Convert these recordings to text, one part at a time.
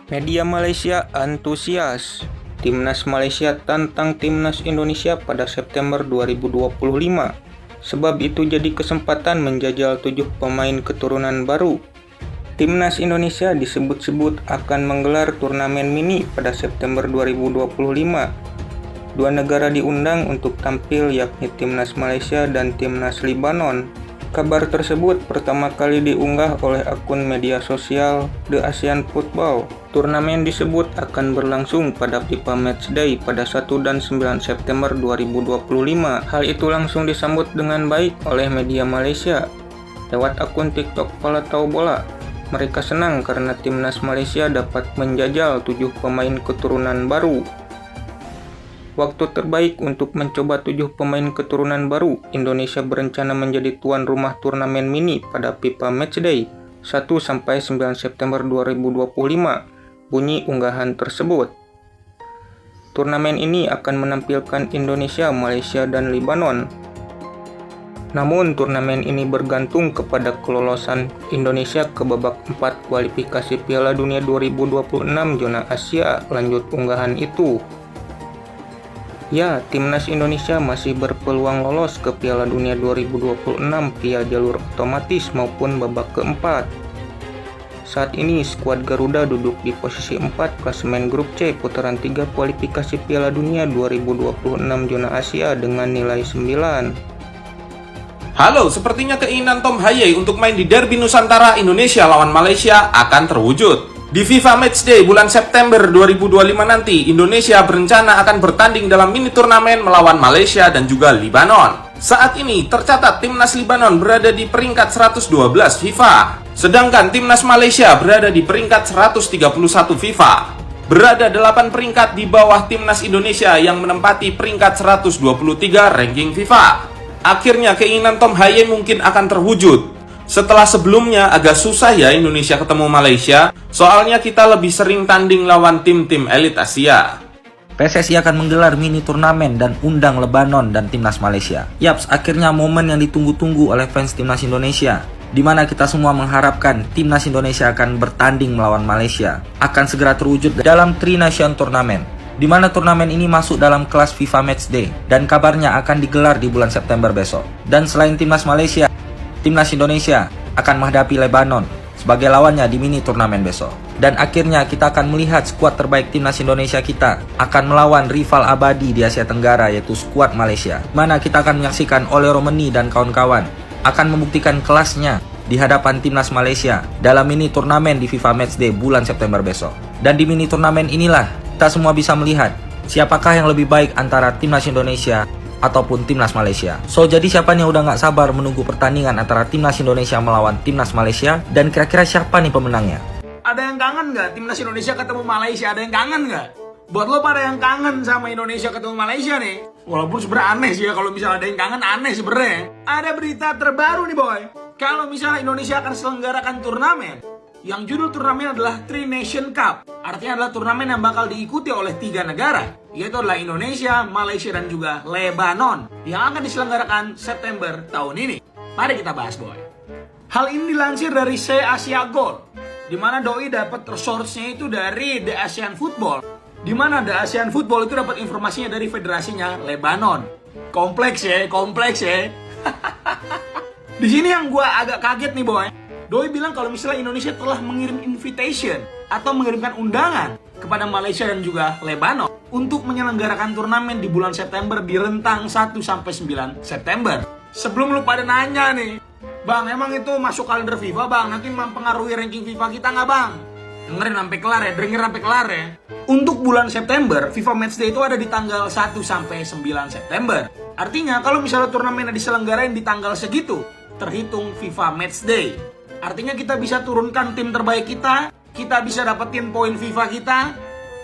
Media Malaysia antusias. Timnas Malaysia tantang Timnas Indonesia pada September 2025. Sebab itu jadi kesempatan menjajal 7 pemain keturunan baru. Timnas Indonesia disebut-sebut akan menggelar turnamen mini pada September 2025. Dua negara diundang untuk tampil, yakni Timnas Malaysia dan Timnas Libanon. Kabar tersebut pertama kali diunggah oleh akun media sosial The Asian Football. Turnamen disebut akan berlangsung pada FIFA Matchday pada 1 dan 9 September 2025. Hal itu langsung disambut dengan baik oleh media Malaysia. Lewat akun TikTok Pala Tahu Bola, mereka senang karena Timnas Malaysia dapat menjajal 7 pemain keturunan baru. Waktu terbaik untuk mencoba 7 pemain keturunan baru, Indonesia berencana menjadi tuan rumah turnamen mini pada FIFA Matchday 1-9 September 2025, bunyi unggahan tersebut. Turnamen ini akan menampilkan Indonesia, Malaysia, dan Libanon. Namun turnamen ini bergantung kepada kelolosan Indonesia ke babak 4 kualifikasi Piala Dunia 2026 zona Asia, lanjut unggahan itu. Ya, Timnas Indonesia masih berpeluang lolos ke Piala Dunia 2026 via jalur otomatis maupun babak keempat. Saat ini, skuad Garuda duduk di posisi 4 klasemen grup C putaran 3 kualifikasi Piala Dunia 2026 zona Asia dengan nilai 9. Halo, sepertinya keinginan Tom Haye untuk main di Derby Nusantara Indonesia lawan Malaysia akan terwujud. Di FIFA Matchday bulan September 2025 nanti, Indonesia berencana akan bertanding dalam mini turnamen melawan Malaysia dan juga Libanon. Saat ini tercatat Timnas Libanon berada di peringkat 112 FIFA, sedangkan Timnas Malaysia berada di peringkat 131 FIFA. Berada 8 peringkat di bawah Timnas Indonesia yang menempati peringkat 123 ranking FIFA. Akhirnya keinginan Tom Haye mungkin akan terwujud. Setelah sebelumnya agak susah ya Indonesia ketemu Malaysia, soalnya kita lebih sering tanding lawan tim-tim elit Asia. PSSI akan menggelar mini turnamen dan undang Lebanon dan Timnas Malaysia. Yaps, akhirnya momen yang ditunggu-tunggu oleh fans Timnas Indonesia, di mana kita semua mengharapkan Timnas Indonesia akan bertanding melawan Malaysia, akan segera terwujud dalam Tri Nation Tournament, di mana turnamen ini masuk dalam kelas FIFA Matchday dan kabarnya akan digelar di bulan September besok. Dan selain Timnas Malaysia, Timnas Indonesia akan menghadapi Lebanon sebagai lawannya di mini turnamen besok. Dan akhirnya kita akan melihat skuad terbaik Timnas Indonesia kita akan melawan rival abadi di Asia Tenggara, yaitu skuad Malaysia. Mana kita akan menyaksikan Ole Romeni dan kawan-kawan akan membuktikan kelasnya di hadapan Timnas Malaysia dalam mini turnamen di FIFA Matchday bulan September besok. Dan di mini turnamen inilah kita semua bisa melihat siapakah yang lebih baik antara Timnas Indonesia ataupun Timnas Malaysia. So, jadi siapa nih yang udah gak sabar menunggu pertandingan antara Timnas Indonesia melawan Timnas Malaysia, dan kira-kira siapa nih pemenangnya? Ada yang kangen nggak Timnas Indonesia ketemu Malaysia? Ada yang kangen nggak? Buat lo pada yang kangen sama Indonesia ketemu Malaysia nih, walaupun sebenarnya aneh sih ya kalau misalnya ada yang kangen, aneh sebenarnya. Ada berita terbaru nih boy, kalau misalnya Indonesia akan selenggarakan turnamen yang judul turnamen adalah Tri Nation Cup. Artinya adalah turnamen yang bakal diikuti oleh 3 negara, yaitu adalah Indonesia, Malaysia, dan juga Lebanon, yang akan diselenggarakan September tahun ini. Mari kita bahas boy. Hal ini dilansir dari Se Asia Gold, di mana doi dapat source-nya itu dari The Asian Football, di mana The Asian Football itu dapat informasinya dari federasinya Lebanon. Kompleks ya. Di sini yang gua agak kaget nih boy. Doi bilang kalau misalnya Indonesia telah mengirim invitation atau mengirimkan undangan kepada Malaysia dan juga Lebanon untuk menyelenggarakan turnamen di bulan September di rentang 1-9 September. Sebelum lu pada nanya nih, Bang, emang itu masuk kalender FIFA bang? Nanti mempengaruhi ranking FIFA kita nggak bang? Dengerin sampai kelar ya. Untuk bulan September, FIFA Matchday itu ada di tanggal 1-9 September. Artinya kalau misalnya turnamennya diselenggarain di tanggal segitu, terhitung FIFA Matchday. Artinya kita bisa turunkan tim terbaik kita bisa dapetin poin FIFA kita,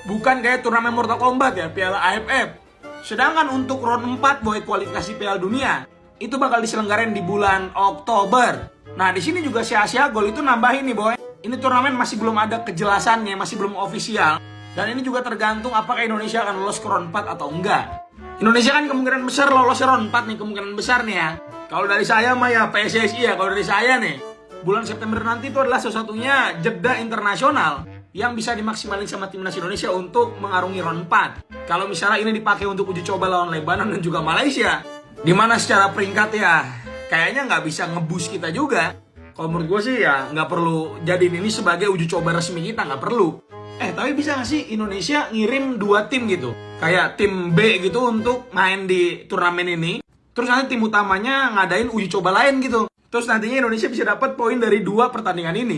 bukan kayak turnamen Mortal Kombat ya, Piala AFF. Sedangkan untuk round 4 boy kualifikasi Piala Dunia, itu bakal diselenggarain di bulan Oktober. Nah, di sini juga si Asia Gold itu nambahin nih boy. Ini turnamen masih belum ada kejelasannya, masih belum ofisial. Dan ini juga tergantung apakah Indonesia akan lolos ke round 4 atau enggak. Indonesia kan kemungkinan besar lolos ke round 4 nih, kemungkinan besar nih ya. Kalau dari saya mah ya PSSI ya, kalau dari saya nih. Bulan September nanti itu adalah sesuatunya jeda internasional yang bisa dimaksimalin sama timnas Indonesia untuk mengarungi round 4. Kalau misalnya ini dipakai untuk uji coba lawan Lebanon dan juga Malaysia, dimana secara peringkat ya kayaknya nggak bisa ngeboost kita juga. Kalau menurut gue sih ya nggak perlu jadiin ini sebagai uji coba resmi kita, nggak perlu. Tapi bisa nggak sih Indonesia ngirim 2 tim gitu, kayak tim B gitu untuk main di turnamen ini, terus nanti tim utamanya ngadain uji coba lain gitu, terus nantinya Indonesia bisa dapat poin dari 2 pertandingan ini.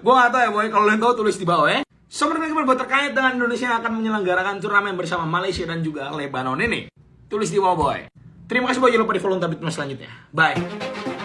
Gue gak tau ya boy, kalau kalian tahu tulis di bawah ya. Sebenarnya berbuat terkait dengan Indonesia yang akan menyelenggarakan turnamen bersama Malaysia dan juga Lebanon ini, tulis di bawah boy. Terima kasih boy, jangan lupa di follow untuk update selanjutnya. Bye.